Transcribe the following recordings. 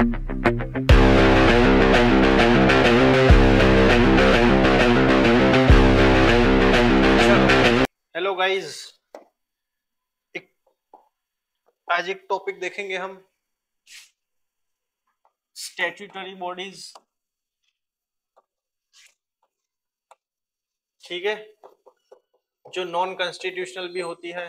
Hello guys, आज एक topic देखेंगे हम, स्टैट्यूटरी बॉडीज। ठीक है, जो नॉन कॉन्स्टिट्यूशनल भी होती है,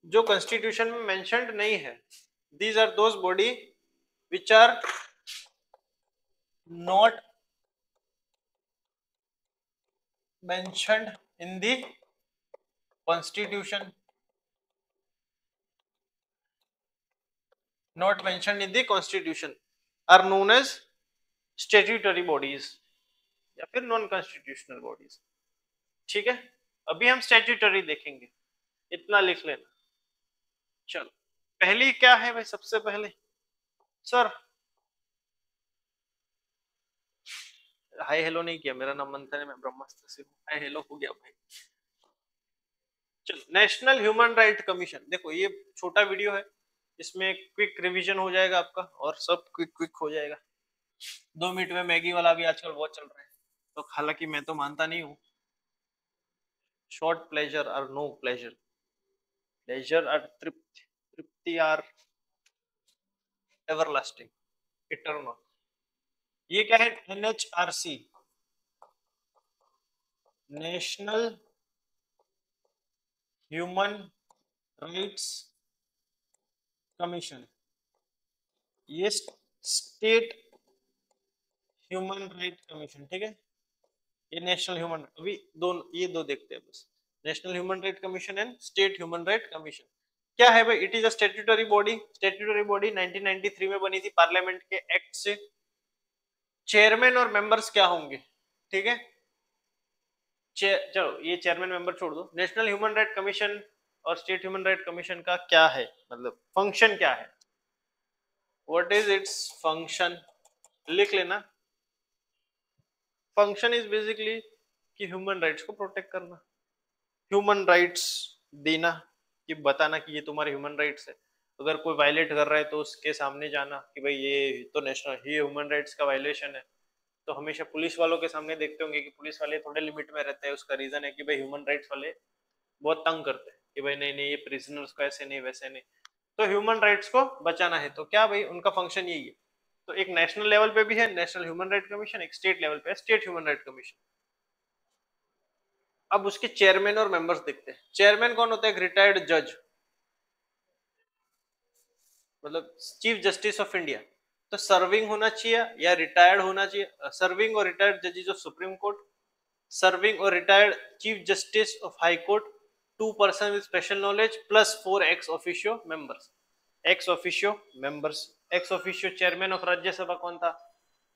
जो कॉन्स्टिट्यूशन में मेंशन्ड नहीं है। These are those body which are not mentioned in the constitution, not mentioned in the constitution are known as statutory bodies या फिर नॉन कॉन्स्टिट्यूशनल बॉडीज। ठीक है, अभी हम स्टैट्यूटरी देखेंगे, इतना लिख लेना। चलो, पहली क्या है भाई? सबसे पहले सर हाय हेलो नहीं किया, मेरा नाम मंथन है, मैं ब्रह्मास्त्र से हूँ। हाय हेलो हो गया भाई। चलो, नेशनल ह्यूमन राइट कमीशन। देखो ये छोटा वीडियो है, इसमें क्विक रिवीजन हो जाएगा आपका और सब क्विक हो जाएगा। 2 मिनट में मैगी वाला भी आजकल बहुत चल रहा है, तो हालांकि मैं तो मानता नहीं हूँ। शॉर्ट प्लेजर और नो प्लेजर, प्लेजर और तृप्ति, तृप्ति आर एवरलास्टिंग, इटर्नल। ये क्या है? NHRC, national human rights commission. ये स्टेट ह्यूमन राइट कमीशन, ठीक है। ये नेशनल ह्यूमन, अभी ये दो देखते हैं बस, national human right commission and state human right commission. क्या है भाई? It is a statutory body. Statutory body 1993 में बनी थी पार्लियामेंट के एक्ट से। चेयरमैन और मेंबर्स क्या होंगे? ठीक है, चलो ये चेयरमैन मेंबर छोड़ दो। नेशनल ह्यूमन राइट कमीशन और स्टेट ह्यूमन राइट कमीशन का क्या है, मतलब फंक्शन क्या है? What is its function? लिख लेना। फंक्शन इज बेसिकली कि ह्यूमन राइट्स को प्रोटेक्ट करना, ह्यूमन राइट्स देना, कि बताना कि ये तुम्हारे ह्यूमन राइट्स है। अगर कोई वायलेट कर रहा है तो उसके सामने जाना कि भाई ये तो नेशनल, ये ह्यूमन राइट्स का वायलेशन है। तो हमेशा पुलिस वालों के सामने देखते होंगे कि पुलिस वाले थोड़े लिमिट में रहते हैं। उसका रीजन है कि भाई ह्यूमन राइट्स वाले बहुत तंग करते हैं कि भाई नहीं नहीं, ये प्रिजनर्स को ऐसे नहीं वैसे नहीं। तो ह्यूमन राइट्स को बचाना है, तो क्या भाई उनका फंक्शन यही है। तो एक नेशनल लेवल पे भी है नेशनल ह्यूमन राइट कमीशन, एक स्टेट लेवल पे है स्टेट ह्यूमन राइट कमीशन। अब उसके चेयरमैन और मेंबर्स देखते हैं। चेयरमैन कौन होता है? एक रिटायर्ड जज, मतलब चीफ जस्टिस ऑफ इंडिया। तो सर्विंग होना चाहिए या रिटायर्ड होना चाहिए? सर्विंग और रिटायर्ड जजेस ऑफ सुप्रीम कोर्ट, सर्विंग और retired chief justice of high court, 2 person with special knowledge plus 4 ex officio members. Ex officio members, ex officio chairman of Rajya Sabha कौन था?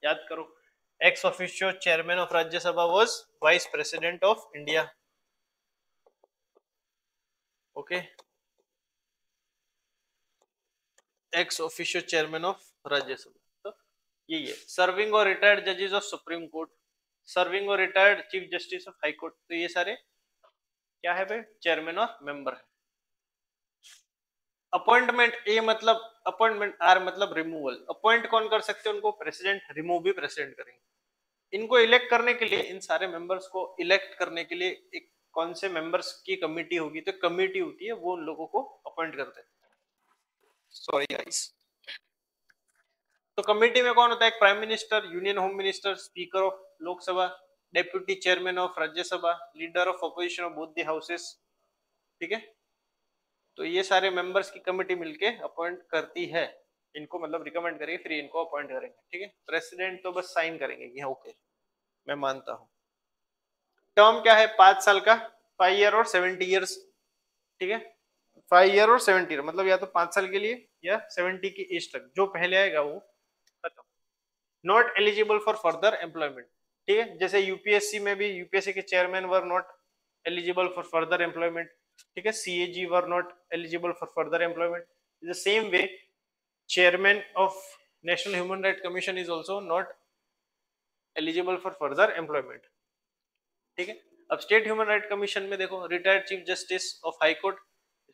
याद करो, ex officio chairman of Rajya Sabha was vice president of India. Okay, ex officio chairman of Rajya Sabha. तो यही है serving और retired जजेस of supreme court, serving और retired chief justice of high court. तो ये सारे क्या है भाई? चेयरमैन और मेंबर है। अपॉइंटमेंट, ए मतलब अपॉइंटमेंट, आर मतलब रिमूवल। अपॉइंट कौन कर सकते हैं उनको? प्रेसिडेंट। रिमूव भी प्रेसिडेंट करेंगे। इनको इलेक्ट करने के लिए, इन सारे मेंबर्स को इलेक्ट करने के लिए एक कौन से मेंबर्स की कमिटी होगी? तो कमिटी होती है, वो उन लोगों को अपॉइंट करते हैं। Sorry guys. तो कमेटी में कौन होता है? Prime minister, union home minister, speaker of Lok Sabha, deputy chairman of Rajya Sabha, leader of opposition of both the houses. ठीक है, तो ये सारे मेंबर्स की कमेटी मिलके अपॉइंट करती है इनको, मतलब रिकमेंड करेगी, फिर इनको अपॉइंट करेंगे। ठीक है, प्रेसिडेंट तो बस साइन करेंगे कि हाँ ओके मैं मानता हूँ। टर्म क्या है? 5 साल का, 5 ईयर और 70 ईयर्स। ठीक है, 5 ईयर और 70 ईयर, मतलब या तो 5 साल के लिए या 70 की एज तक, जो पहले आएगा वो खत्म। Not eligible for further employment. ठीक है, जैसे यूपीएससी में भी यूपीएससी के chairman were not eligible for further employment. ठीक है, CAG were not eligible for further employment. The same way chairman of national human right commission is also not eligible for further employment. ठीक है, अब state human right commission में देखो, retired chief justice of high court,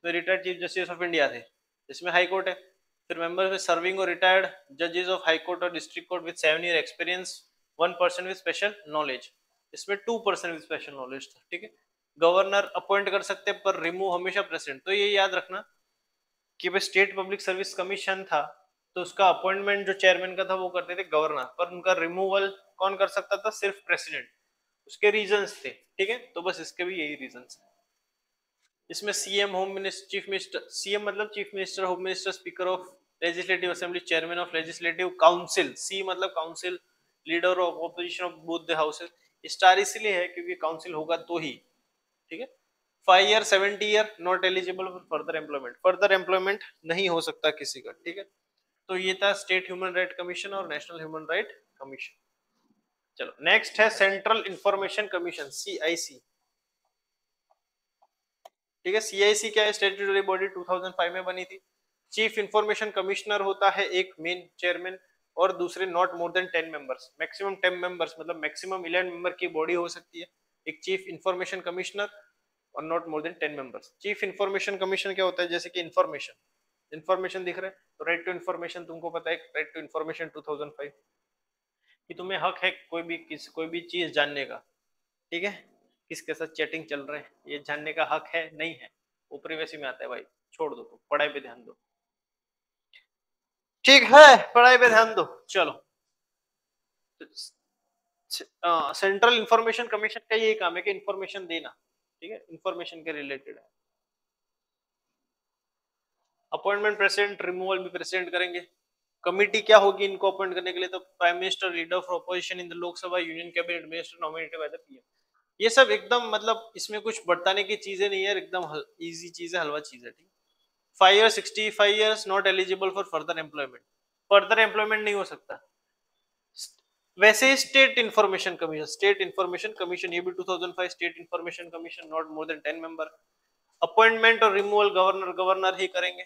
इसमें retired chief justice of India थे, इसमें high court है। फिर मेंबर्स में सर्विंग और रिटायर्ड जजेस ऑफ हाई कोर्ट और district court with 7 year experience, 1 person with special knowledge, इसमें 2 पर्सन विद स्पेशल नॉलेज था, ठीक है। गवर्नर अपॉइंट कर सकते हैं पर रिमूव हमेशा प्रेसिडेंट। तो ये याद रखना कि भाई स्टेट पब्लिक सर्विस कमीशन था तो उसका अपॉइंटमेंट जो चेयरमैन का था वो करते थे गवर्नर, पर उनका रिमूवल कौन कर सकता था? सिर्फ प्रेसिडेंट। उसके रीजंस थे, ठीक है। तो बस इसके भी यही रीजंस है। इसमें CM, home minister, chief minister, CM मतलब chief minister, home minister, speaker of legislative assembly, chairman of legislative council, C मतलब council, leader of opposition of both the houses. Star इसलिए है क्योंकि काउंसिल होगा तो ही, ठीक है। 5 year 70 year not eligible for further employment, further employment नहीं हो सकता किसी का, ठीक है। तो ये था स्टेट ह्यूमन राइट कमीशन और नेशनल ह्यूमन राइट कमीशन। चलो नेक्स्ट है सेंट्रल इंफॉर्मेशन कमीशन, सीआईसी, ठीक है। सीआईसी क्या है? स्टैट्यूटरी बॉडी, 2005 में बनी थी। चीफ इंफॉर्मेशन कमिश्नर होता है एक मेन चेयरमैन और दूसरे not more than 10 members, maximum 10 members मतलब मैक्सिमम 11 मेंबर की बॉडी हो सकती है एक चीफ इंफॉर्मेशन कमिश्नर और not more than 10 members. Chief information commission क्या होता है? जैसे कि इंफॉर्मेशन दिख रहा है तो राइट टू इंफॉर्मेशन तुमको पता है, राइट टू इंफॉर्मेशन 2005 कि तुम्हें हक है कोई भी चीज जानने का, ठीक है। किसके साथ चैटिंग चल रहा है ये जानने का हक है नहीं है, वो प्रिवेसी में आता है भाई, छोड़ दो, तुम पढ़ाई पे ध्यान दो, ठीक है, पढ़ाई पे ध्यान दो। चलो सेंट्रल इंफॉर्मेशन कमीशन का यही काम है कि इंफॉर्मेशन देना, ठीक है, इंफॉर्मेशन के रिलेटेड है। अपॉइंटमेंट प्रेसिडेंट, रिमूवल भी प्रेसिडेंट करेंगे। कमिटी क्या होगी इनको अपॉइंट करने के लिए? तो prime minister, leader of opposition in the Lok Sabha, union cabinet minister nominated by the PM. ये सब एकदम मतलब इसमें कुछ बताने की चीजें नहीं है, एकदम इजी चीज है, हलवा चीज है, ठीक। 5 year 65 years not eligible for further employment, further employment नहीं हो सकता। वैसे ही स्टेट इंफॉर्मेशन कमीशन ये भी 2005 state information commission, not more than 10 member. Appointment और रिमूवल गवर्नर ही करेंगे।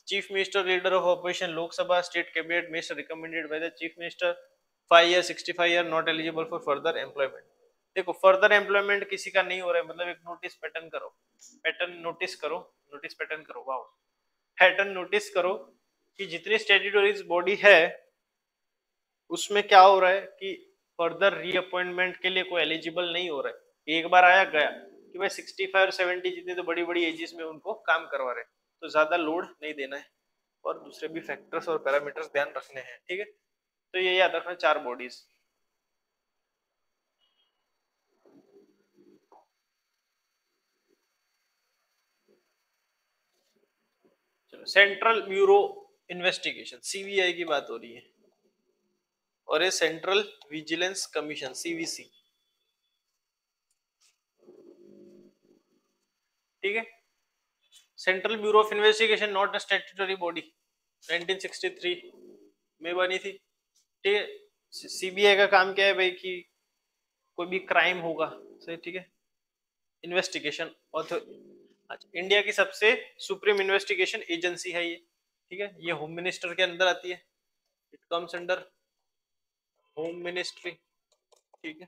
Chief minister, leader of opposition Lok Sabha, state cabinet minister recommended by the chief minister, 5 year 65 year not eligible for further employment. देखो further employment किसी का नहीं हो रहा है मतलब एक नोटिस पैटर्न करो, नोटिस पैटर्न करो, वाओ, पैटर्न नोटिस करो कि जितनी स्टैट्यूटरी बॉडी है उसमें क्या हो रहा है कि फर्दर रीअपॉइंटमेंट के लिए कोई एलिजिबल नहीं हो रहा है। एक बार आया गया कि भाई 65 और 70 जितनी तो बड़ी बड़ी एजेस में उनको काम करवा रहे हैं, तो ज्यादा लोड नहीं देना है और दूसरे भी फैक्टर्स और पैरामीटर्स ध्यान रखने हैं, ठीक है। तो ये याद रखना 4 बॉडीज। चलो सेंट्रल ब्यूरो इन्वेस्टिगेशन, सीबीआई की बात हो रही है, और ये सेंट्रल विजिलेंस कमीशन, सीवीसी, ठीक है। Central bureau of investigation not a statutory body, 1963 में बनी थी, ठीक है। सीबीआई का काम क्या है भाई कि कोई भी क्राइम होगा, सही, ठीक है, इन्वेस्टिगेशन अच्छा, इंडिया की सबसे सुप्रीम इन्वेस्टिगेशन एजेंसी है ये, ठीक है। ये होम मिनिस्टर के अंदर आती है, it comes under home ministry, ठीक है।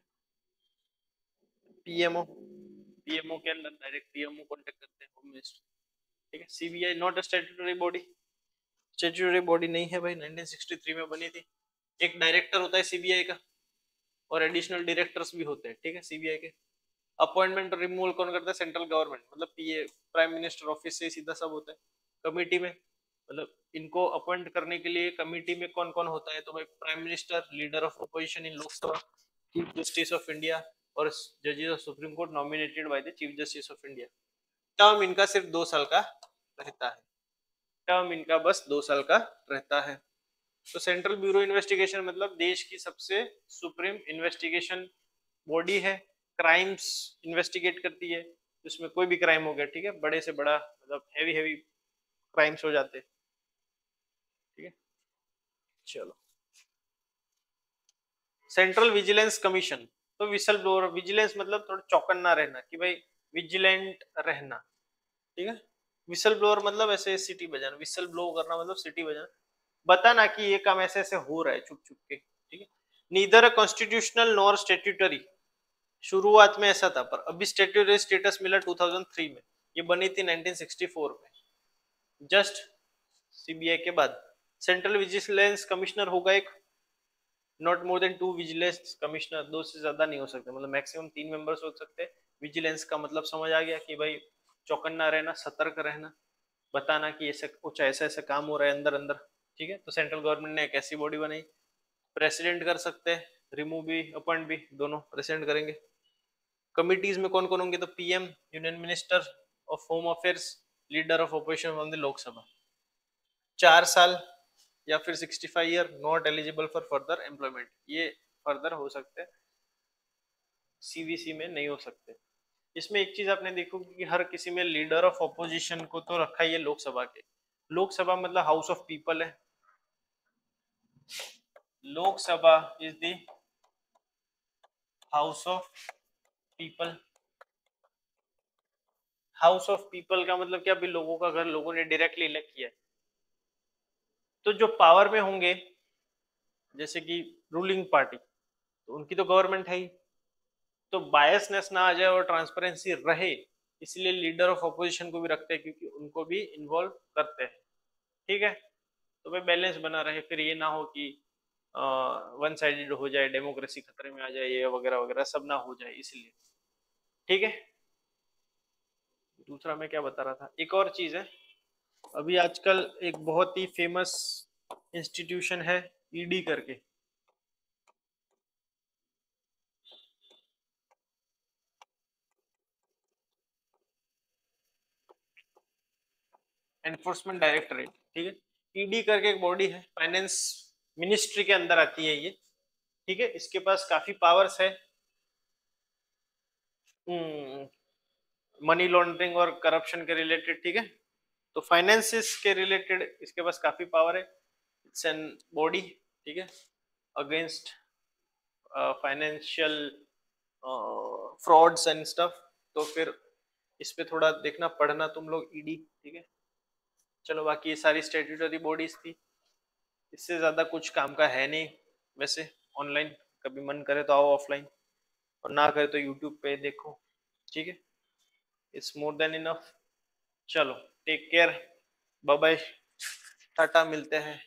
पीएमओ के अंदर डायरेक्ट पीएमओ कांटेक्ट करते हैं होम मिनिस्टर, ठीक है। CBI not a statutory body, statutory body नहीं है भाई, 1963 में बनी थी। एक डायरेक्टर होता है सीबीआई का और एडिशनल डायरेक्टर्स भी होते हैं, ठीक है, सीबीआई के। अपॉइंटमेंट और रिमूवल कौन करता है? सेंट्रल गवर्नमेंट, मतलब पीए, प्राइम मिनिस्टर ऑफिस से सीधा सब होता है। कमिटी में मतलब इनको अपॉइंट करने के लिए कमिटी में कौन कौन होता है? तो भाई prime minister, leader of opposition in Lok Sabha, chief justice of India और जजेस of supreme court nominated by the chief justice of India. Term इनका सिर्फ 2 साल का रहता है, टर्म इनका बस 2 साल का रहता है। तो सेंट्रल ब्यूरो इन्वेस्टिगेशन मतलब देश की सबसे सुप्रीम इन्वेस्टिगेशन बॉडी है, क्राइम्स इन्वेस्टिगेट करती है, उसमें कोई भी क्राइम हो गया, ठीक है, बड़े से बड़ा मतलब हैवी क्राइम्स हो जाते, ठीक है। चलो सेंट्रल विजिलेंस कमीशन, तो विसल ब्लोअर, विजिलेंस मतलब थोड़ा चौकन्ना रहना कि भाई विजिलेंट रहना, ठीक है। विसल ब्लोअर मतलब ऐसे सीटी बजाना, विसल ब्लो करना मतलब सीटी बजाना, बताना कि ये काम ऐसे ऐसे हो रहा है चुप चुप के, ठीक है। Neither a constitutional nor statutory, शुरुआत में ऐसा था पर अभी स्टैट्यूटरी स्टेटस मिला 2003 में, ये बनी थी 1964 में, जस्ट सीबीआई के बाद। सेंट्रल विजिलेंस कमिश्नर होगा एक, not more than 2 vigilance commissioner, 2 से ज्यादा नहीं हो सकते, मतलब मैक्सिमम 3 मेंबर्स हो सकते हैं। विजिलेंस का मतलब समझ आ गया कि भाई चौकन्ना रहना, सतर्क रहना, बताना कि ऐसा कुछ ऐसा ऐसा काम हो रहा है अंदर अंदर, ठीक है। तो सेंट्रल गवर्नमेंट ने एक ऐसी बॉडी बनाई। प्रेसिडेंट कर सकते हैं, रिमूव भी अपॉइंट भी, दोनों प्रेसिडेंट करेंगे। कमिटीज में कौन कौन होंगे, तो PM, union minister of home affairs, leader of opposition from the Lok Sabha. 4 साल या फिर 65 year, not eligible for further employment, ये फर्दर हो सकते हैं, सीवीसी में नहीं हो सकते। इसमें एक चीज आपने देखो कि हर किसी में लीडर ऑफ ऑपोजिशन को तो रखा ही है लोकसभा के। लोकसभा मतलब हाउस ऑफ पीपल है। Lok Sabha is the house of people. House of people का मतलब क्या, भी लोगों का घर, लोगों ने डायरेक्टली इलेक्ट किया है। तो जो पावर में होंगे, जैसे कि रूलिंग पार्टी, तो उनकी तो गवर्नमेंट है ही, तो बायसनेस ना आ जाए और ट्रांसपेरेंसी रहे, इसलिए लीडर ऑफ अपोजिशन को भी रखते हैं, क्योंकि उनको भी इन्वॉल्व करते हैं, ठीक है। तो भाई बैलेंस बना रहे, फिर ये ना हो कि वन साइडेड हो जाए, डेमोक्रेसी खतरे में आ जाए, ये वगैरह वगैरह सब ना हो जाए, इसलिए, ठीक है। दूसरा मैं क्या बता रहा था, एक और चीज है, अभी आजकल एक बहुत ही फेमस इंस्टीट्यूशन है ईडी करके। एनफोर्समेंट डायरेक्टरेट, ठीक है। ईडी करके एक बॉडी है, फाइनेंस मिनिस्ट्री के अंदर आती है ये, ठीक है। इसके पास काफी पावर्स है, मनी लॉन्ड्रिंग और करप्शन के रिलेटेड, ठीक है। तो फाइनेंसिस के रिलेटेड इसके पास काफी पावर है। इट्स एन बॉडी, ठीक है, against financial frauds and stuff. तो फिर इस पे थोड़ा देखना पढ़ना तुम लोग, ईडी, ठीक है। चलो, बाकी ये सारी स्टेट्यूटरी बॉडीज थी, इससे ज्यादा कुछ काम का है नहीं वैसे। ऑनलाइन कभी मन करे तो आओ ऑफलाइन, और ना करे तो यूट्यूब पे देखो, ठीक है। It's more than enough. चलो, take care, bye bye, tata, मिलते हैं।